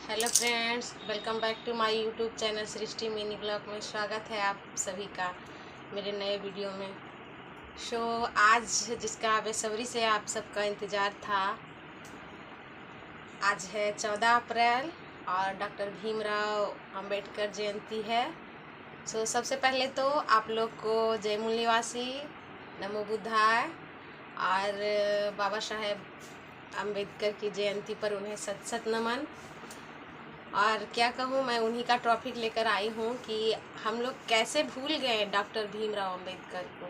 Hello friends, welcome back to my YouTube channel Srishti mini blog में। स्वागत है आप सभी का मेरे नए वीडियो में। आज जिसका बेसब्री से आप सबका इंतज़ार था, आज है 14 अप्रैल और डॉक्टर भीमराव अंबेडकर जयंती है। सबसे पहले तो आप लोग को जय मूल निवासी, नमो बुद्धाय और बाबा साहेब अंबेडकर की जयंती पर उन्हें सत सत नमन। और क्या कहूँ, मैं उन्हीं का टॉपिक लेकर आई हूँ कि हम लोग कैसे भूल गए डॉक्टर भीमराव अंबेडकर को,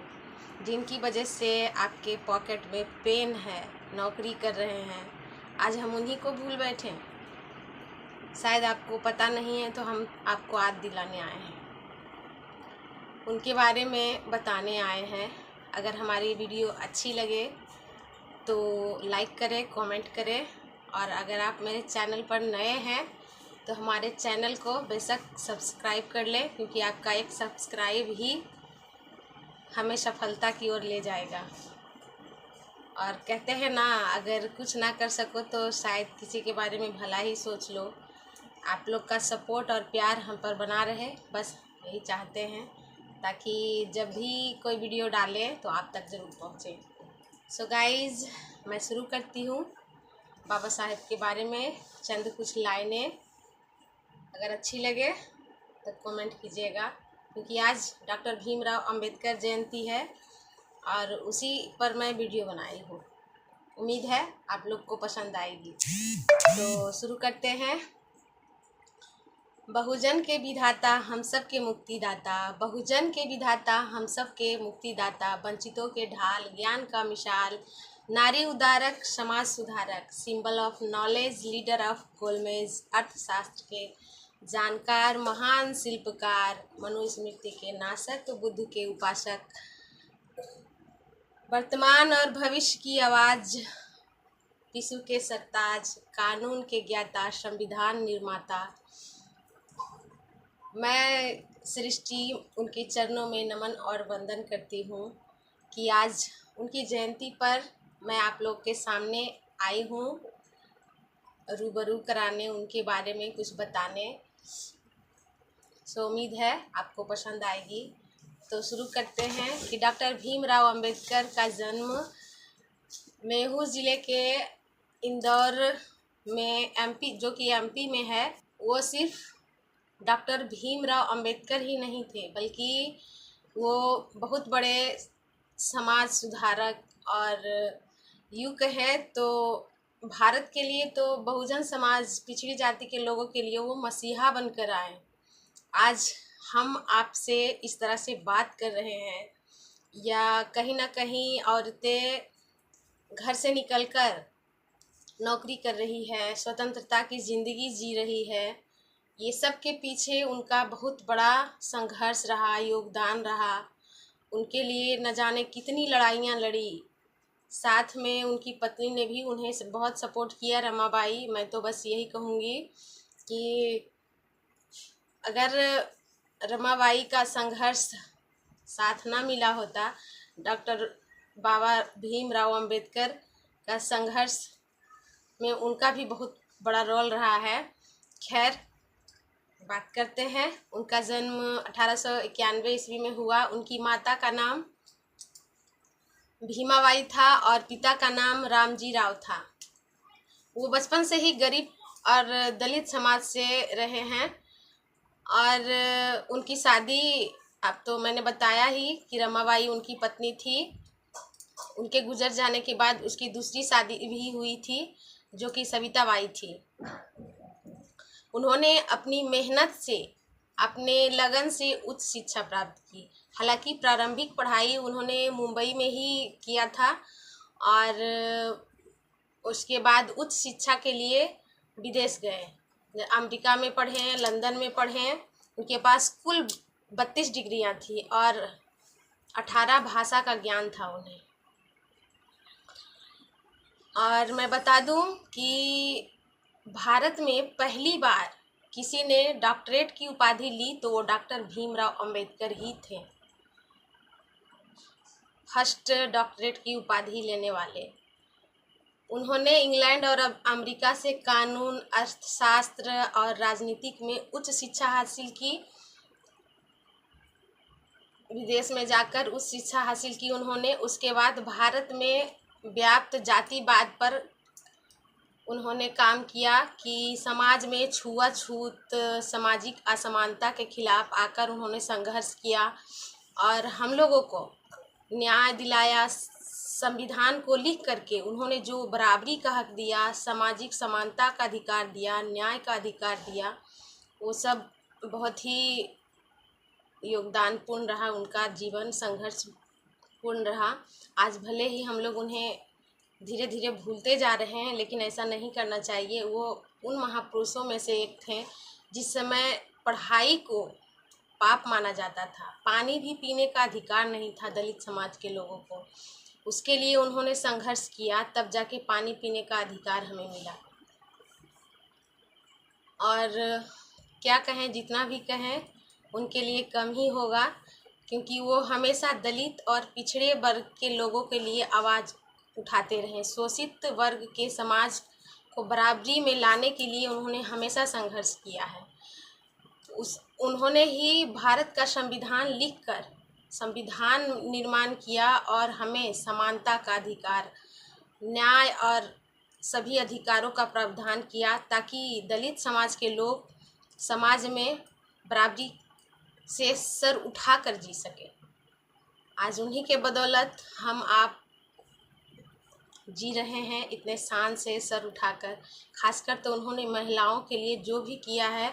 जिनकी वजह से आपके पॉकेट में पेन है, नौकरी कर रहे हैं। आज हम उन्हीं को भूल बैठे। शायद आपको पता नहीं है, तो हम आपको याद दिलाने आए हैं, उनके बारे में बताने आए हैं। अगर हमारी वीडियो अच्छी लगे तो लाइक करें, कमेंट करें, और अगर आप मेरे चैनल पर नए हैं तो हमारे चैनल को बेशक सब्सक्राइब कर लें, क्योंकि आपका एक सब्सक्राइब ही हमें सफलता की ओर ले जाएगा। और कहते हैं ना, अगर कुछ ना कर सको तो शायद किसी के बारे में भला ही सोच लो। आप लोग का सपोर्ट और प्यार हम पर बना रहे, बस यही चाहते हैं, ताकि जब भी कोई वीडियो डालें तो आप तक ज़रूर पहुँचे। गाइज़, मैं शुरू करती हूँ बाबा साहेब के बारे में चंद कुछ लाइनें। अगर अच्छी लगे तो कमेंट कीजिएगा, क्योंकि आज डॉक्टर भीमराव अंबेडकर जयंती है और उसी पर मैं वीडियो बनाई हूँ। उम्मीद है आप लोग को पसंद आएगी। तो शुरू करते हैं। बहुजन के विधाता हम सब के मुक्तिदाता, बहुजन के विधाता हम सब के मुक्तिदाता, वंचितों के ढाल, ज्ञान का मिसाल, नारी उदारक, समाज सुधारक, symbol of knowledge, leader of गोलमेज, अर्थशास्त्र के जानकार, महान शिल्पकार, मनुस्मृति के नाशक, बुद्ध के उपासक, वर्तमान और भविष्य की आवाज़, विश्व के सरताज, कानून के ज्ञाता, संविधान निर्माता। मैं सृष्टि उनके चरणों में नमन और वंदन करती हूँ कि आज उनकी जयंती पर मैं आप लोग के सामने आई हूँ, रूबरू कराने, उनके बारे में कुछ बताने। उम्मीद है आपको पसंद आएगी। तो शुरू करते हैं कि डॉक्टर भीमराव अंबेडकर का जन्म मेहू ज़िले के इंदौर में, एमपी, जो कि एमपी में है। वो सिर्फ डॉक्टर भीमराव अंबेडकर ही नहीं थे, बल्कि वो बहुत बड़े समाज सुधारक और यूँ कहे तो भारत के लिए, तो बहुजन समाज, पिछड़ी जाति के लोगों के लिए वो मसीहा बनकर आए। आज हम आपसे इस तरह से बात कर रहे हैं, या कहीं ना कहीं औरतें घर से निकलकर नौकरी कर रही है, स्वतंत्रता की ज़िंदगी जी रही है, ये सब के पीछे उनका बहुत बड़ा संघर्ष रहा, योगदान रहा। उनके लिए न जाने कितनी लड़ाइयाँ लड़ी। साथ में उनकी पत्नी ने भी उन्हें बहुत सपोर्ट किया, रमाबाई। मैं तो बस यही कहूँगी कि अगर रमाबाई का संघर्ष साथ ना मिला होता, डॉक्टर बाबा भीमराव अंबेडकर का संघर्ष में उनका भी बहुत बड़ा रोल रहा है। खैर, बात करते हैं। उनका जन्म 1891 ईस्वी में हुआ। उनकी माता का नाम भीमाबाई था और पिता का नाम रामजी राव था। वो बचपन से ही गरीब और दलित समाज से रहे हैं, और उनकी शादी, अब तो मैंने बताया ही कि रमाबाई उनकी पत्नी थी। उनके गुजर जाने के बाद उसकी दूसरी शादी भी हुई थी, जो कि सविताबाई थी। उन्होंने अपनी मेहनत से, अपने लगन से उच्च शिक्षा प्राप्त की। हालांकि प्रारंभिक पढ़ाई उन्होंने मुंबई में ही किया था, और उसके बाद उच्च शिक्षा के लिए विदेश गए। अमेरिका में पढ़े हैं, लंदन में पढ़े हैं। उनके पास कुल 32 डिग्रियां थी और 18 भाषा का ज्ञान था उन्हें। और मैं बता दूं कि भारत में पहली बार किसी ने डॉक्टरेट की उपाधि ली तो वो डॉक्टर भीमराव अंबेडकर ही थे, फर्स्ट डॉक्टरेट की उपाधि लेने वाले। उन्होंने इंग्लैंड और अब अमेरिका से कानून, अर्थशास्त्र और राजनीतिक में उच्च शिक्षा हासिल की। विदेश में जाकर उच्च शिक्षा हासिल की उन्होंने। उसके बाद भारत में व्याप्त जातिवाद पर उन्होंने काम किया कि समाज में छुआछूत, सामाजिक असमानता के खिलाफ आकर उन्होंने संघर्ष किया और हम लोगों को न्याय दिलाया। संविधान को लिख करके उन्होंने जो बराबरी का हक दिया, सामाजिक समानता का अधिकार दिया, न्याय का अधिकार दिया, वो सब बहुत ही योगदानपूर्ण रहा। उनका जीवन संघर्षपूर्ण रहा। आज भले ही हम लोग उन्हें धीरे धीरे भूलते जा रहे हैं, लेकिन ऐसा नहीं करना चाहिए। वो उन महापुरुषों में से एक थे जिस समय पढ़ाई को पाप माना जाता था, पानी भी पीने का अधिकार नहीं था दलित समाज के लोगों को। उसके लिए उन्होंने संघर्ष किया, तब जाके पानी पीने का अधिकार हमें मिला। और क्या कहें, जितना भी कहें उनके लिए कम ही होगा, क्योंकि वो हमेशा दलित और पिछड़े वर्ग के लोगों के लिए आवाज़ उठाते रहे। शोषित वर्ग के समाज को बराबरी में लाने के लिए उन्होंने हमेशा संघर्ष किया है। उन्होंने ही भारत का संविधान लिखकर संविधान निर्माण किया और हमें समानता का अधिकार, न्याय और सभी अधिकारों का प्रावधान किया, ताकि दलित समाज के लोग समाज में बराबरी से सर उठाकर जी सके। आज उन्हीं के बदौलत हम आप जी रहे हैं इतने शान से सर उठाकर। खासकर तो उन्होंने महिलाओं के लिए जो भी किया है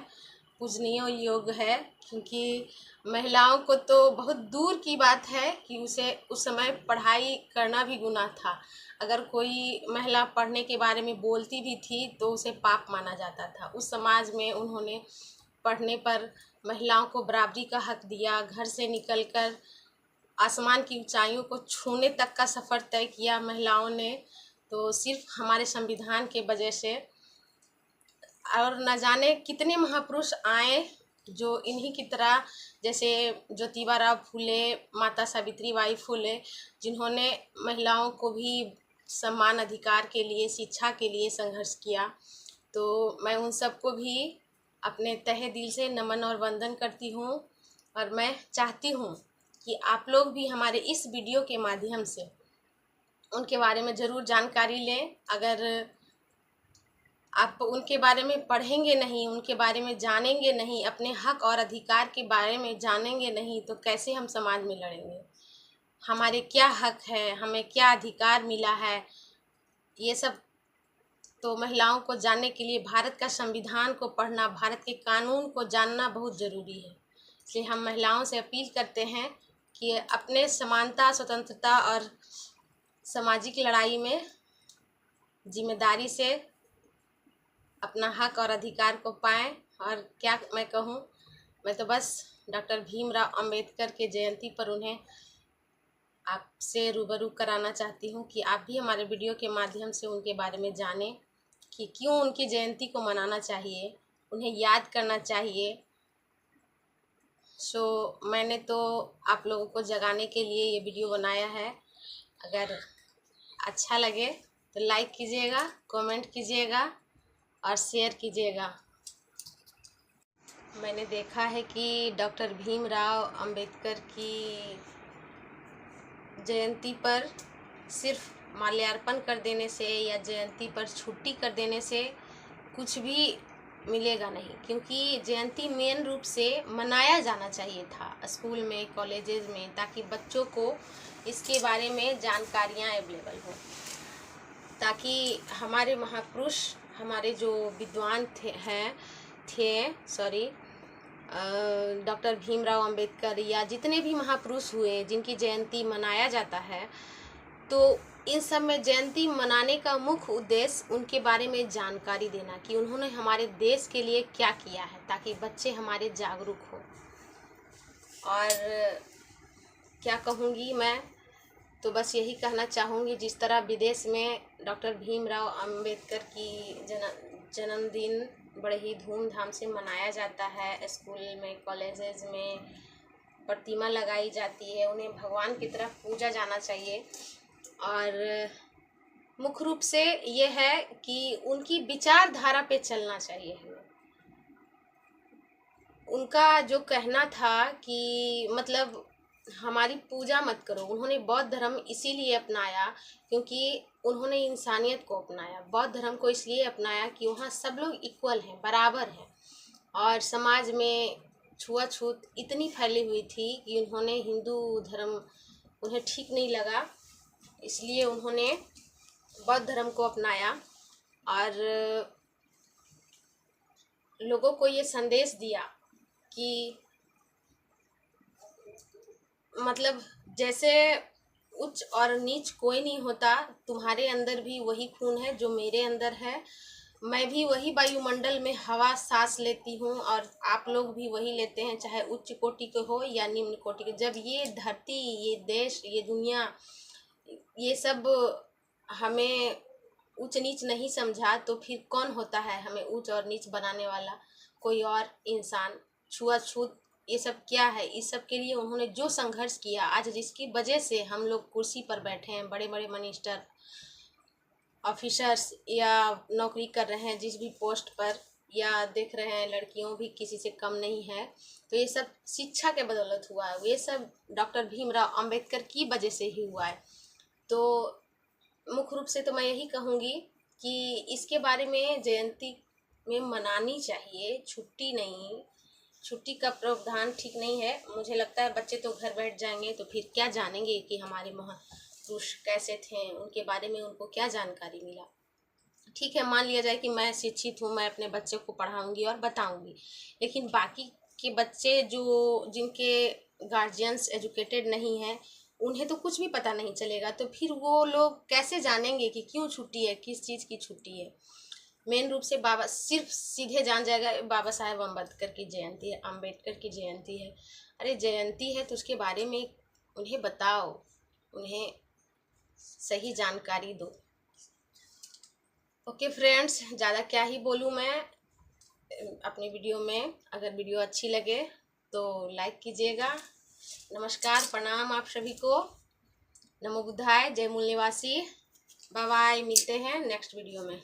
पूजनीय योग है, क्योंकि महिलाओं को तो बहुत दूर की बात है कि उसे उस समय पढ़ाई करना भी गुनाह था। अगर कोई महिला पढ़ने के बारे में बोलती भी थी तो उसे पाप माना जाता था। उस समाज में उन्होंने पढ़ने पर महिलाओं को बराबरी का हक दिया, घर से निकलकर आसमान की ऊंचाइयों को छूने तक का सफ़र तय किया महिलाओं ने, तो सिर्फ हमारे संविधान के वजह से। और न जाने कितने महापुरुष आए जो इन्हीं की तरह, जैसे ज्योतिबा फूले, माता सावित्रीबाई फूले, जिन्होंने महिलाओं को भी समान अधिकार के लिए, शिक्षा के लिए संघर्ष किया। तो मैं उन सबको भी अपने तहे दिल से नमन और वंदन करती हूँ। और मैं चाहती हूँ कि आप लोग भी हमारे इस वीडियो के माध्यम से उनके बारे में ज़रूर जानकारी लें। अगर आप उनके बारे में पढ़ेंगे नहीं, उनके बारे में जानेंगे नहीं, अपने हक और अधिकार के बारे में जानेंगे नहीं, तो कैसे हम समाज में लड़ेंगे? हमारे क्या हक है, हमें क्या अधिकार मिला है, ये सब तो महिलाओं को जानने के लिए भारत का संविधान को पढ़ना, भारत के कानून को जानना बहुत ज़रूरी है। इसलिए हम महिलाओं से अपील करते हैं कि अपने समानता, स्वतंत्रता और सामाजिक लड़ाई में जिम्मेदारी से अपना हक और अधिकार को पाएं। और क्या मैं कहूँ, मैं तो बस डॉक्टर भीमराव अंबेडकर के जयंती पर उन्हें आपसे रूबरू कराना चाहती हूँ कि आप भी हमारे वीडियो के माध्यम से उनके बारे में जानें कि क्यों उनकी जयंती को मनाना चाहिए, उन्हें याद करना चाहिए। मैंने तो आप लोगों को जगाने के लिए ये वीडियो बनाया है। अगर अच्छा लगे तो लाइक कीजिएगा, कमेंट कीजिएगा और शेयर कीजिएगा। मैंने देखा है कि डॉक्टर भीमराव अंबेडकर की जयंती पर सिर्फ माल्यार्पण कर देने से या जयंती पर छुट्टी कर देने से कुछ भी मिलेगा नहीं, क्योंकि जयंती मेन रूप से मनाया जाना चाहिए था स्कूल में, कॉलेजेस में, ताकि बच्चों को इसके बारे में जानकारियाँ अवेलेबल हो, ताकि हमारे महापुरुष, हमारे जो विद्वान थे डॉक्टर भीमराव अंबेडकर या जितने भी महापुरुष हुए जिनकी जयंती मनाया जाता है, तो इन सब में जयंती मनाने का मुख्य उद्देश्य उनके बारे में जानकारी देना कि उन्होंने हमारे देश के लिए क्या किया है, ताकि बच्चे हमारे जागरूक हो। और क्या कहूँगी, मैं तो बस यही कहना चाहूँगी, जिस तरह विदेश में डॉक्टर भीमराव अंबेडकर की जन्मदिन बड़े ही धूमधाम से मनाया जाता है, स्कूल में, कॉलेजेस में प्रतिमा लगाई जाती है, उन्हें भगवान की तरह पूजा जाना चाहिए। और मुख्य रूप से ये है कि उनकी विचारधारा पे चलना चाहिए हमें। उनका जो कहना था कि मतलब हमारी पूजा मत करो, उन्होंने बौद्ध धर्म इसीलिए अपनाया क्योंकि उन्होंने इंसानियत को अपनाया। बौद्ध धर्म को इसलिए अपनाया कि वहाँ सब लोग इक्वल हैं, बराबर हैं, और समाज में छुआछूत इतनी फैली हुई थी कि उन्होंने हिंदू धर्म उन्हें ठीक नहीं लगा, इसलिए उन्होंने बौद्ध धर्म को अपनाया और लोगों को ये संदेश दिया कि मतलब जैसे उच्च और नीच कोई नहीं होता, तुम्हारे अंदर भी वही खून है जो मेरे अंदर है, मैं भी वही वायुमंडल में हवा सांस लेती हूँ और आप लोग भी वही लेते हैं, चाहे उच्च कोटि के हो या निम्न कोटि के। जब ये धरती, ये देश, ये दुनिया, ये सब हमें ऊंच नीच नहीं समझा तो फिर कौन होता है हमें ऊंच और नीच बनाने वाला? कोई और इंसान। छुआछूत ये सब क्या है? इस सब के लिए उन्होंने जो संघर्ष किया, आज जिसकी वजह से हम लोग कुर्सी पर बैठे हैं, बड़े बड़े मिनिस्टर, ऑफिसर्स या नौकरी कर रहे हैं जिस भी पोस्ट पर, या देख रहे हैं लड़कियों भी किसी से कम नहीं है, तो ये सब शिक्षा के बदौलत हुआ है। ये सब डॉक्टर भीमराव अंबेडकर की वजह से ही हुआ है। तो मुख्य रूप से तो मैं यही कहूँगी कि इसके बारे में जयंती में मनानी चाहिए, छुट्टी नहीं। छुट्टी का प्रावधान ठीक नहीं है। मुझे लगता है बच्चे तो घर बैठ जाएंगे तो फिर क्या जानेंगे कि हमारे महापुरुष कैसे थे, उनके बारे में उनको क्या जानकारी मिला। ठीक है, मान लिया जाए कि मैं शिक्षित हूँ, मैं अपने बच्चे को पढ़ाऊँगी और बताऊँगी, लेकिन बाकी के बच्चे जो जिनके गार्जियंस एजुकेटेड नहीं हैं, उन्हें तो कुछ भी पता नहीं चलेगा। तो फिर वो लोग कैसे जानेंगे कि क्यों छुट्टी है, किस चीज़ की छुट्टी है? मेन रूप से बाबा सिर्फ सीधे जान जाएगा बाबा साहेब अम्बेडकर की जयंती है, अम्बेडकर की जयंती है। अरे जयंती है तो उसके बारे में उन्हें बताओ, उन्हें सही जानकारी दो। ओके फ्रेंड्स, ज़्यादा क्या ही बोलूँ मैं अपनी वीडियो में। अगर वीडियो अच्छी लगे तो लाइक कीजिएगा। नमस्कार, प्रणाम आप सभी को। नमो बुद्धाय, जय मूल निवासी। बाय बाय, मिलते हैं नेक्स्ट वीडियो में।